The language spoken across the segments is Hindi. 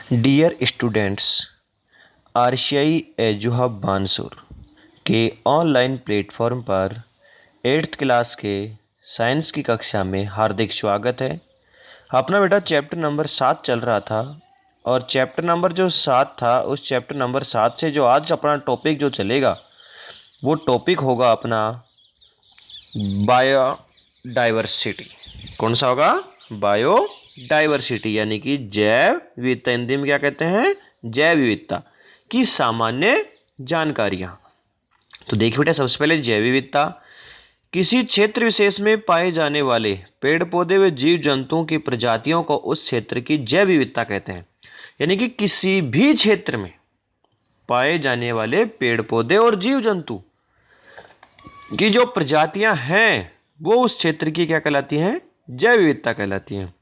डियर स्टूडेंट्स, आरसीआई एजुहब बानसूर के ऑनलाइन प्लेटफॉर्म पर 8th क्लास के साइंस की कक्षा में हार्दिक स्वागत है। अपना बेटा चैप्टर नंबर 7 चल रहा था और चैप्टर नंबर जो 7 था उस चैप्टर नंबर 7 से जो आज अपना टॉपिक जो चलेगा वो टॉपिक होगा अपना बायोडाइवर्सिटी। कौन सा होगा? बायोडाइवर्सिटी, यानी कि जैव विविधता। हिंदी में क्या कहते हैं? जैव विविधता की सामान्य जानकारियां। तो देखिए बेटा, सबसे पहले जैव विविधता किसी क्षेत्र विशेष में पाए जाने वाले पेड़ पौधे व जीव जंतुओं की प्रजातियों को उस क्षेत्र की जैव विविधता कहते हैं। यानी कि किसी भी क्षेत्र में पाए जाने वाले पेड़ पौधे और जीव जंतु की जो प्रजातियां हैं वो उस क्षेत्र की क्या कहलाती हैं? जैव विविधता कहलाती हैं।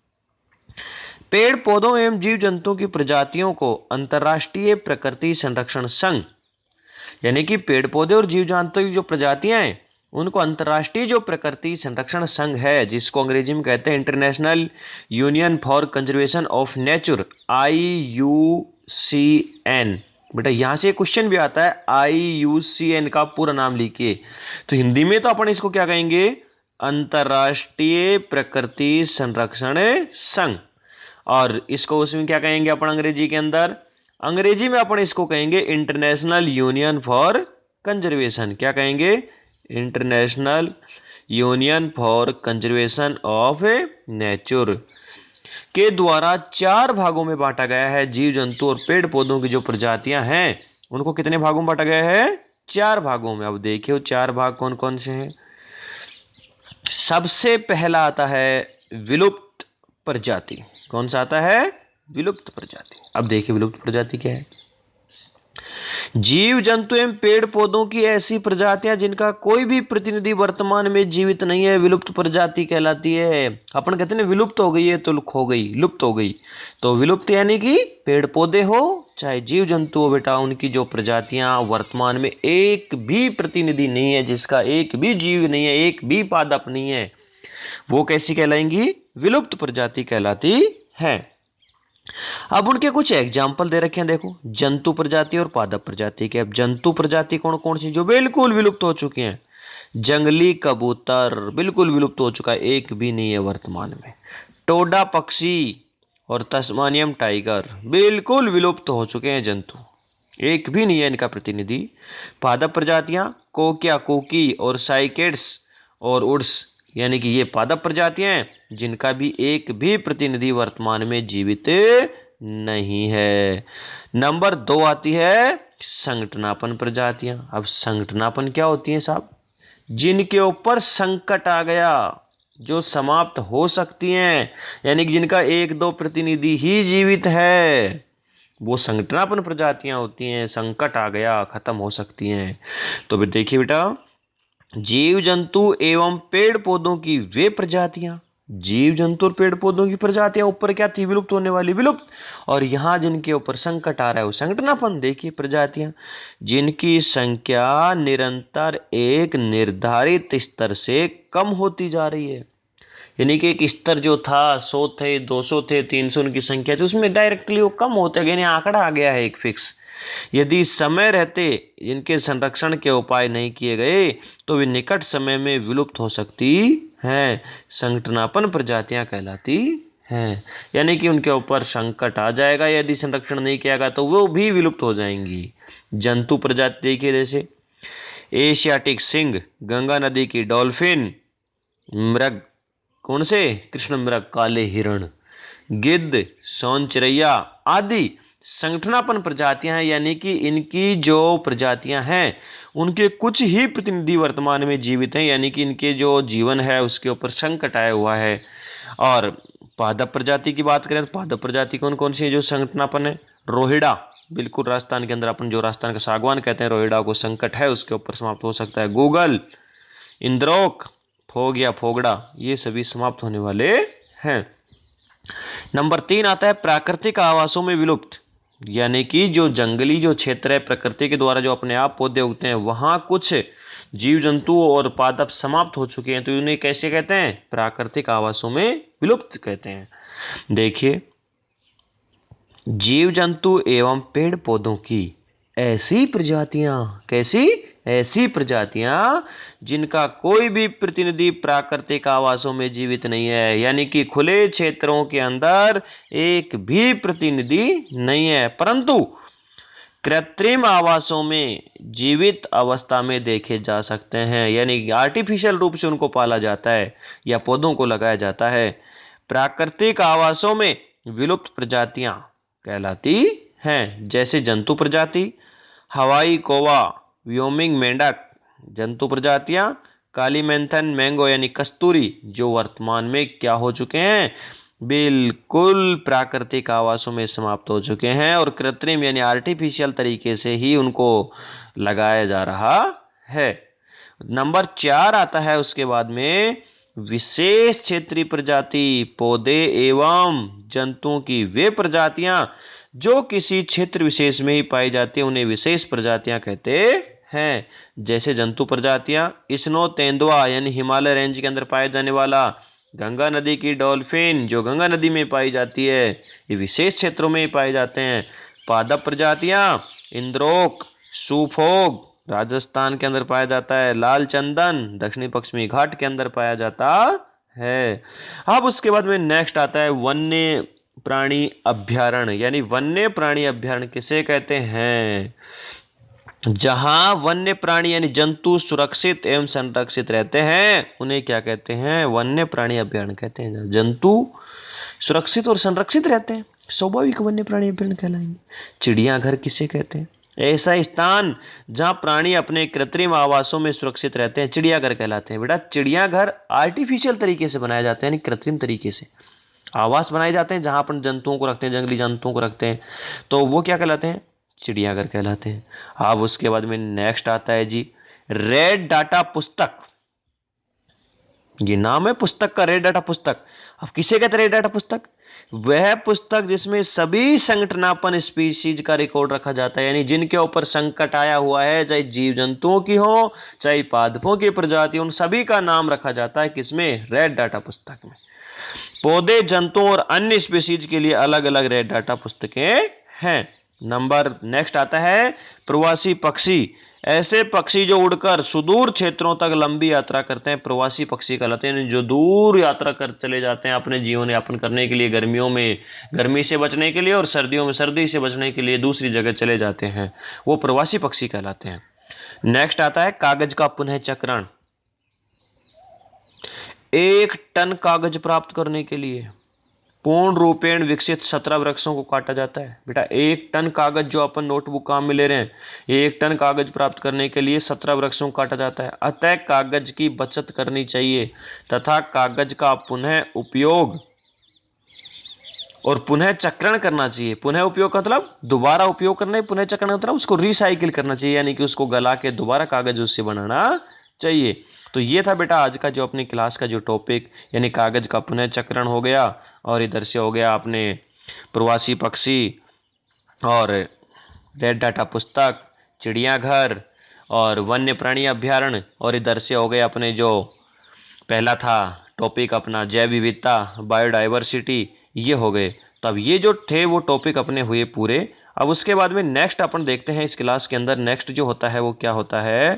पेड़ पौधों एवं जीव जंतुओं की प्रजातियों को अंतर्राष्ट्रीय प्रकृति संरक्षण संघ, यानी कि पेड़ पौधे और जीव जंतुओं की जो प्रजातियां हैं उनको अंतर्राष्ट्रीय जो प्रकृति संरक्षण संघ है, जिसको अंग्रेजी में कहते हैं international union for conservation of nature, IUCN। बेटा यहां से क्वेश्चन भी आता है, IUCN का पूरा नाम लिखिए। तो हिंदी में तो अपन इसको क्या कहेंगे? अंतर्राष्ट्रीय प्रकृति संरक्षण संघ। और इसको उसमें क्या कहेंगे अपन अंग्रेजी के अंदर? अंग्रेजी में अपन इसको कहेंगे इंटरनेशनल यूनियन फॉर कंजर्वेशन। क्या कहेंगे? International union for conservation of nature के द्वारा 4 भागों में बांटा गया है। जीव जंतु और पेड़ पौधों की जो प्रजातियां हैं उनको कितने भागों में बांटा गया है? 4 भागों में। अब देखिए 4 भाग कौन कौन से हैं। सबसे पहला आता है विलुप्त प्रजाति। कौन सा आता है? विलुप्त प्रजाति। अब देखिए विलुप्त प्रजाति क्या है। जीव जंतु एवं पेड़ पौधों की ऐसी प्रजातियां जिनका कोई भी प्रतिनिधि वर्तमान में जीवित नहीं है, विलुप्त प्रजाति कहलाती है। अपन कहते हैं विलुप्त हो गई है तो खो गई, लुप्त हो गई। तो विलुप्त यानी कि पेड़ पौधे हो चाहे जीव जंतु हो बेटा, उनकी जो प्रजातियां वर्तमान में एक भी प्रतिनिधि नहीं है, जिसका एक भी जीव नहीं है, एक भी पादप नहीं है, वो कैसी कहलाएंगी? विलुप्त प्रजाति कहलाती है। अब उनके कुछ एग्जाम्पल दे रखे हैं, देखो जंतु प्रजाति और पादप प्रजाति के। अब जंतु प्रजाति कौन कौन सी जो बिल्कुल विलुप्त हो चुकी हैं? जंगली कबूतर बिल्कुल विलुप्त हो चुका है, एक भी नहीं है वर्तमान में। टोडा पक्षी और तस्मानियम टाइगर बिल्कुल विलुप्त हो चुके हैं जंतु, एक भी नहीं है इनका प्रतिनिधि। पादप प्रजातियां कोकिया, कोकी और साइकेड्स और उड्स, यानी कि ये पादप प्रजातियां हैं जिनका भी एक भी प्रतिनिधि वर्तमान में जीवित नहीं है। नंबर 2 आती है संगठनापन प्रजातियां। अब संगठनापन क्या होती है साहब? जिनके ऊपर संकट आ गया, जो समाप्त हो सकती हैं, यानी कि जिनका एक दो प्रतिनिधि ही जीवित है, वो संगठनापन प्रजातियां होती हैं। संकट आ गया, खत्म हो सकती हैं। तो फिर देखिए बेटा, जीव जंतु एवं पेड़ पौधों की वे प्रजातियां, जीव जंतु और पेड़ पौधों की प्रजातियां ऊपर क्या थी? विलुप्त होने वाली, विलुप्त। और यहां जिनके ऊपर संकट आ रहा है वो संगठनापन। देखिए प्रजातियां जिनकी संख्या निरंतर एक निर्धारित स्तर से कम होती जा रही है, यानी कि एक स्तर जो था 100 थे, 200 थे, 300 उनकी संख्या थी, उसमें डायरेक्टली वो कम होते गए, आंकड़ा आ गया है एक फिक्स। यदि समय रहते इनके संरक्षण के उपाय नहीं किए गए तो वे निकट समय में विलुप्त हो सकती हैं। संगठनापन प्रजातियां कहलाती हैं, यानी कि उनके ऊपर संकट आ जाएगा, यदि संरक्षण नहीं किया गया तो वो भी विलुप्त हो जाएंगी। जंतु प्रजाति देखिए, जैसे एशियाटिक सिंह, गंगा नदी की डॉल्फिन, मृग कौन से? कृष्ण मृग, काले हिरण, गिद्ध, सोन चिरैया आदि संगठनापन प्रजातियां हैं, यानी कि इनकी जो प्रजातियां हैं उनके कुछ ही प्रतिनिधि वर्तमान में जीवित हैं, यानी कि इनके जो जीवन है उसके ऊपर संकट आया हुआ है। और पादप प्रजाति की बात करें तो पादप प्रजाति कौन कौन सी है जो संगठनापन है? रोहिड़ा, बिल्कुल राजस्थान के अंदर अपन जो राजस्थान का सागवान कहते हैं, रोहिड़ा को संकट है, उसके ऊपर समाप्त हो सकता है। गूगल, इंद्रोक, फोग या फोगड़ा, ये सभी समाप्त होने वाले हैं। नंबर 3 आता है प्राकृतिक आवासों में विलुप्त, यानी कि जो जंगली जो क्षेत्र है, प्रकृति के द्वारा जो अपने आप पौधे उगते हैं, वहां कुछ जीव जंतु और पादप समाप्त हो चुके हैं, तो इन्हें कैसे कहते हैं? प्राकृतिक आवासों में विलुप्त कहते हैं। देखिए जीव जंतु एवं पेड़ पौधों की ऐसी प्रजातियां, कैसी, ऐसी प्रजातियां जिनका कोई भी प्रतिनिधि प्राकृतिक आवासों में जीवित नहीं है, यानी कि खुले क्षेत्रों के अंदर एक भी प्रतिनिधि नहीं है, परंतु कृत्रिम आवासों में जीवित अवस्था में देखे जा सकते हैं, यानी कि आर्टिफिशियल रूप से उनको पाला जाता है या पौधों को लगाया जाता है। प्राकृतिक आवासों में विलुप्त प्रजातियां कहलाती हैं, जैसे जंतु प्रजाति, हवाई कौवा, व्योमिंग मेंढक। जंतु प्रजातियां काली मेंथन मैंगो यानी कस्तूरी, जो वर्तमान में क्या हो चुके हैं, बिल्कुल प्राकृतिक आवासों में समाप्त हो चुके हैं और कृत्रिम यानी आर्टिफिशियल तरीके से ही उनको लगाया जा रहा है। नंबर 4 आता है उसके बाद में विशेष क्षेत्रीय प्रजाति, पौधे एवं जंतुओं की वे प्रजातियां जो किसी क्षेत्र विशेष में ही पाई जाती है, उन्हें विशेष प्रजातियां कहते हैं। जैसे जंतु प्रजातियां स्नो तेंदुआ यानी हिमालय रेंज के अंदर पाए जाने वाला, गंगा नदी की डॉल्फिन जो गंगा नदी में पाई जाती है, ये विशेष क्षेत्रों में ही पाए जाते हैं। पादप प्रजातियां इंद्रोक, सूफोग राजस्थान के अंदर पाया जाता है, लाल चंदन दक्षिणी पश्चिमी घाट के अंदर पाया जाता है। अब उसके बाद में नेक्स्ट आता है वन्य प्राणी अभ्यारण्य, यानी वन्य प्राणी अभ्यारण्य किसे कहते हैं, जहां वन्य प्राणी यानी जंतु सुरक्षित एवं संरक्षित रहते हैं, उन्हें क्या कहते हैं, वन्य प्राणी अभ्यारण्य कहते हैं। जंतु सुरक्षित और संरक्षित रहते हैं, स्वाभाविक वन्य प्राणी अभ्यारण्य कहलाएंगे। चिड़ियाघर किसे कहते हैं, ऐसा स्थान जहां प्राणी अपने कृत्रिम आवासों में सुरक्षित रहते हैं, चिड़ियाघर कहलाते हैं। बेटा चिड़ियाघर आर्टिफिशियल तरीके से बनाए जाते हैं, यानी कृत्रिम तरीके से आवास बनाए जाते हैं जहां अपन जंतुओं को रखते हैं, जंगली जंतुओं को रखते हैं, तो वो क्या कहलाते हैं, चिड़ियाघर कहलाते हैं। अब उसके बाद में नेक्स्ट आता है जी रेड डाटा पुस्तक। ये नाम है पुस्तक का, रेड डाटा पुस्तक। अब किसे कहते हैं रेड डाटा पुस्तक, वह पुस्तक जिसमें सभी संगठनापन स्पीशीज का रिकॉर्ड रखा जाता है, यानी जिनके ऊपर संकट आया हुआ है, चाहे जीव जंतुओं की हो चाहे पादपों की प्रजाति, उन सभी का नाम रखा जाता है किसमें, रेड डाटा पुस्तक में। पौधे जंतुओं और अन्य स्पीशीज के लिए अलग अलग रेड डाटा पुस्तकें हैं। नंबर नेक्स्ट आता है प्रवासी पक्षी। ऐसे पक्षी जो उड़कर सुदूर क्षेत्रों तक लंबी यात्रा करते हैं, प्रवासी पक्षी कहलाते हैं, जो दूर यात्रा कर चले जाते हैं अपने जीवन यापन करने के लिए, गर्मियों में गर्मी से बचने के लिए और सर्दियों में सर्दी से बचने के लिए दूसरी जगह चले जाते हैं, वो प्रवासी पक्षी कहलाते हैं। नेक्स्ट आता है कागज का पुनः चक्रण। 1 टन कागज प्राप्त करने के लिए पूर्ण रूपेण विकसित 17 वृक्षों को काटा जाता है। बेटा 1 टन कागज जो अपन नोटबुक काम में ले रहे हैं, 1 टन कागज प्राप्त करने के लिए 17 वृक्षों को काटा जाता है। अतः कागज की बचत करनी चाहिए तथा कागज का पुनः उपयोग और पुनः चक्रण करना चाहिए। पुनः उपयोग का मतलब दोबारा उपयोग करना है, पुनः चक्रण का मतलब उसको रिसाइकिल करना चाहिए, यानी कि उसको गला के दोबारा कागज उससे बनाना चाहिए। तो ये था बेटा आज का जो अपनी क्लास का जो टॉपिक, यानी कागज का पुनः चक्रण हो गया, और इधर से हो गया अपने प्रवासी पक्षी और रेड डाटा पुस्तक, चिड़ियाघर और वन्य प्राणी अभ्यारण्य, और इधर से हो गया अपने जो पहला था टॉपिक अपना जैव विविधता, बायोडाइवर्सिटी, ये हो गए। तो अब ये जो थे वो टॉपिक अपने हुए पूरे। अब उसके बाद में नेक्स्ट अपन देखते हैं इस क्लास के अंदर नेक्स्ट जो होता है वो क्या होता है।